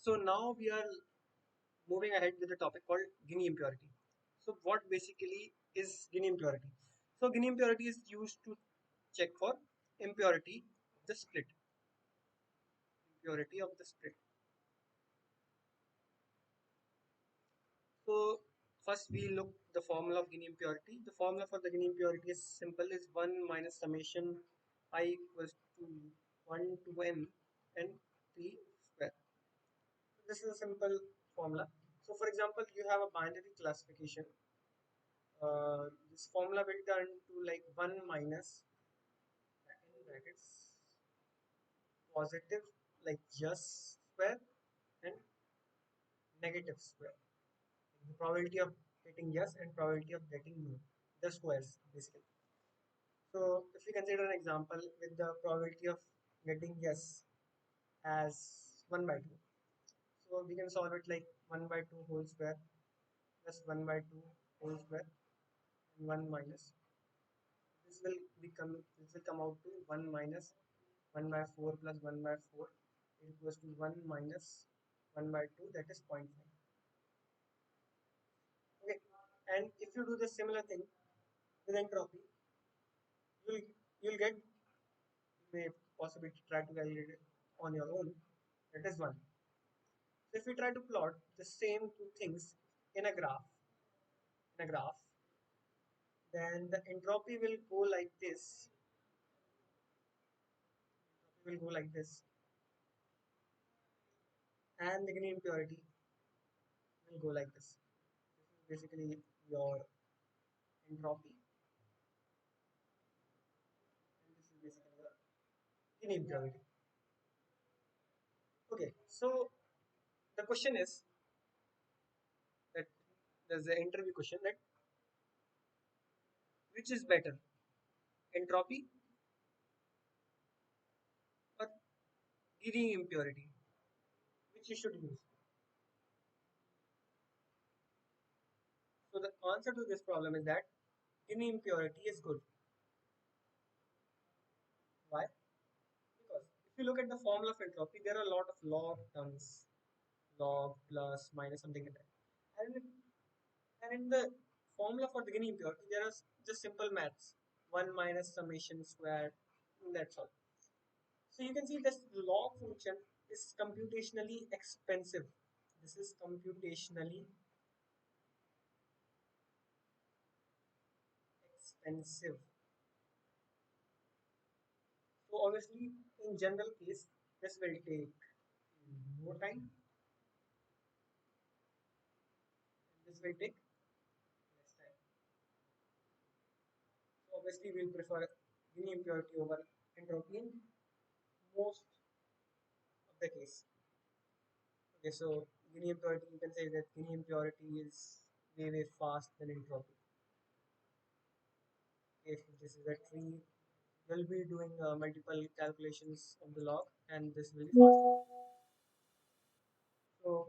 So now we are moving ahead with the topic called Gini impurity. So what basically is Gini impurity? So Gini impurity is used to check for impurity of the split. Impurity of the split. So first we look the formula of Gini impurity. The formula for the Gini impurity is simple: is 1 minus summation I equals to 1 to n and 3 square. This is a simple formula. So for example, you have a binary classification. This formula will turn to like 1 minus in brackets positive like just square and negative square. The probability of getting yes and probability of getting no. The squares basically. So if we consider an example with the probability of getting yes as 1 by 2. So we can solve it like 1 by 2 whole square plus 1 by 2 whole square and 1 minus. This will come out to 1 minus 1 by 4 plus 1 by 4 equals to 1 minus 1 by 2, that is 0.5. Okay, and if you do the similar thing with entropy, you'll you'll get, you may possibly try to calculate it on your own, that is 1. So if we try to plot the same two things in a graph, then the entropy will go like this. Will go like this, and the Gini impurity will go like this. This is basically your entropy, and this is basically the Gini impurity. Okay, so the question is that there's the interview question that which is better, entropy or Gini impurity? Which you should use? So the answer to this problem is that Gini impurity is good. Why? Because if you look at the formula of entropy, there are a lot of log terms, log plus minus something like that. And in the formula for the Gini impurity, there are just simple maths: 1 minus summation squared, that's all. So you can see this log function is computationally expensive. This is computationally expensive. So obviously, in general case, this will take more time. This will take less time. So obviously, we'll prefer Gini impurity over entropy in most of the case. Okay, so Gini impurity, you can say that Gini impurity is way fast than entropy. If this is a tree, we'll be doing multiple calculations of the log, and this will be fast. So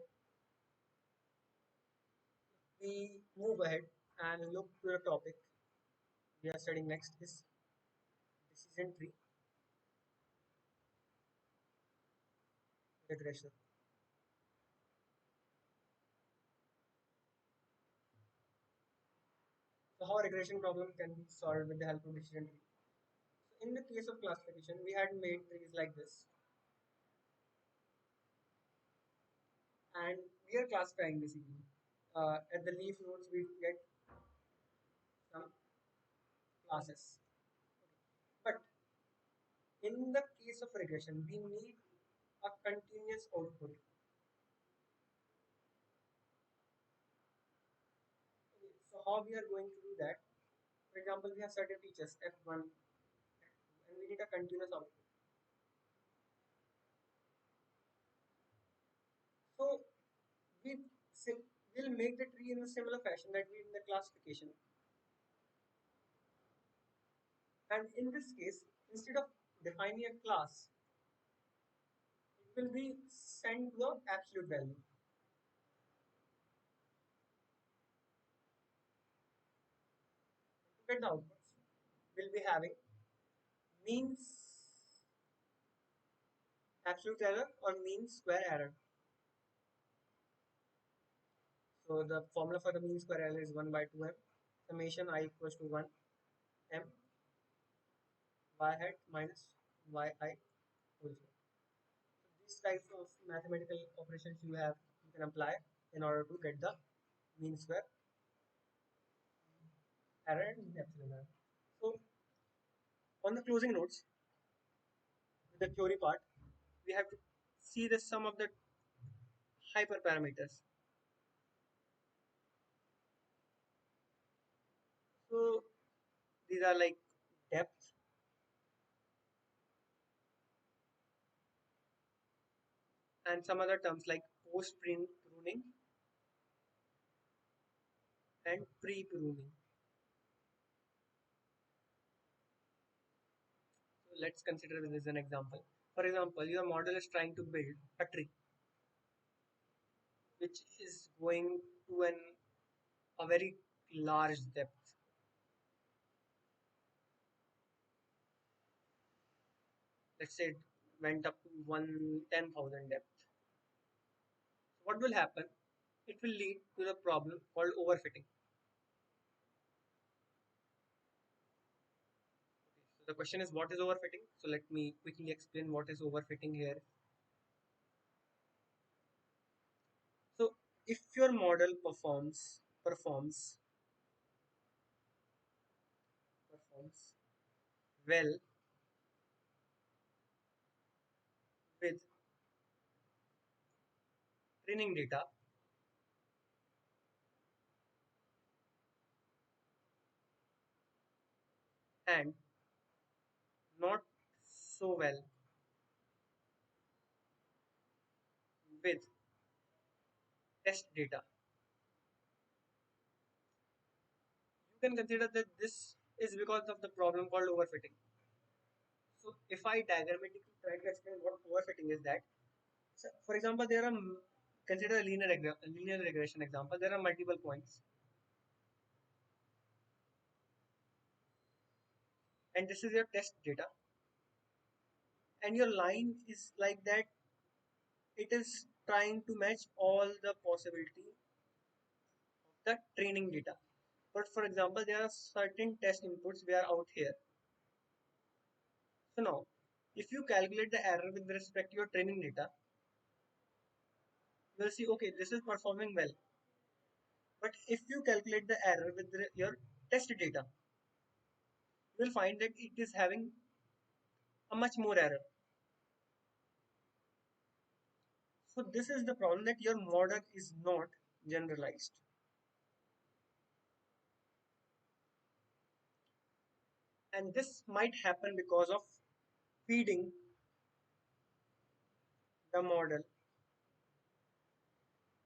we move ahead and look to the topic we are studying next is decision tree regression. So how a regression problem can be solved with the help of decision tree. So in the case of classification, we had made trees like this, and we are classifying basically. At the leaf nodes, we get some classes. But in the case of regression, we need a continuous output. Okay, so how we are going to do that? For example, we have certain features F1, F2, and we need a continuous output. So we will make the tree in a similar fashion that we did in the classification. And in this case, instead of defining a class, it will be sent to the absolute value. To get the outputs, we'll be having means absolute error or mean square error. So the formula for the mean square error is 1 by 2m summation I equals to 1 m y hat minus yi whole square. So these types of mathematical operations you can apply in order to get the mean square error and mean epsilon error. So on the closing notes, with the theory part, we have to see the sum of the hyperparameters. So these are like depth and some other terms like post pruning and pre pruning. So let's consider this as an example. For example, your model is trying to build a tree which is going to a very large depth. Let's say it went up to 10,000 depth. What will happen? It will lead to the problem called overfitting. So the question is, what is overfitting? So let me quickly explain what is overfitting here. So if your model performs well with training data and not so well with test data, you can consider that this is because of the problem called overfitting. So if I diagrammatically try to explain what overfitting is, that so for example, consider a linear regression example. There are multiple points, and this is your test data, and your line is like that. It is trying to match all the possibility of the training data. But for example, there are certain test inputs we are out here. So now, if you calculate the error with respect to your training data, you will see, okay, this is performing well. But if you calculate the error with your test data, you will find that it is having a much more error. So this is the problem, that your model is not generalized. And this might happen because of feeding the model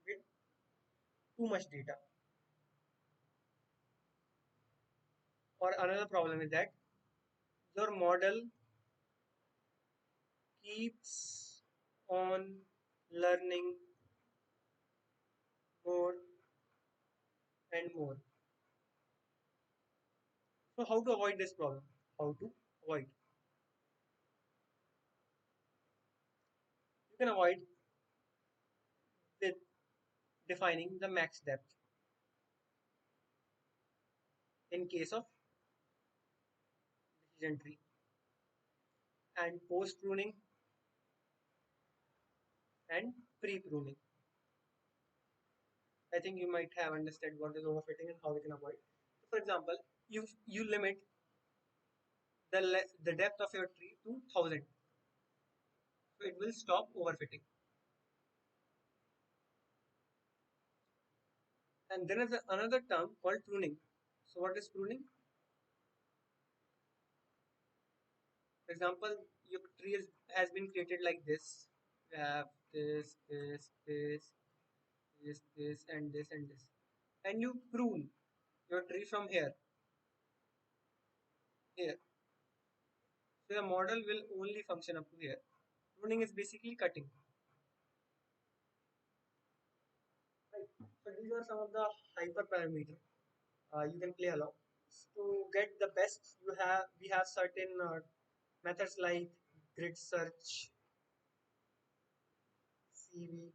with too much data. Or another problem is that your model keeps on learning more and more. So how to avoid this problem? How to avoid? You can avoid with defining the max depth in case of decision tree, and post pruning and pre pruning. I think you might have understood what is overfitting and how we can avoid. For example, you limit the depth of your tree to 1,000, so it will stop overfitting. And then is another term called pruning. So what is pruning? For example, your tree has been created like this. You have this, and this, and this. And you prune your tree from here. So the model will only function up to here. Pruning is basically cutting. Right. So these are some of the hyperparameters you can play along. To get the best, we have certain methods like grid search, CV.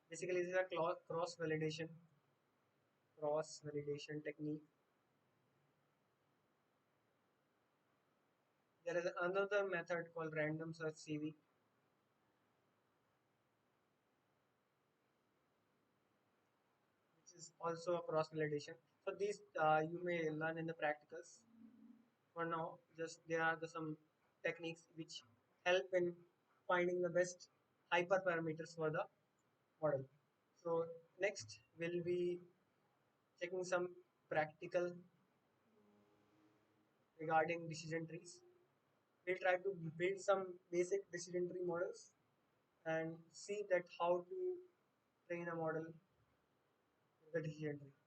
Basically, these are cross validation. cross validation technique. There is another method called random search CV, which is also a cross validation. So these you may learn in the practicals. For now, just there are some techniques which help in finding the best hyperparameters for the model. So next we'll be checking some practical regarding decision trees. We'll try to build some basic decision tree models and see that how to train a model with the decision tree.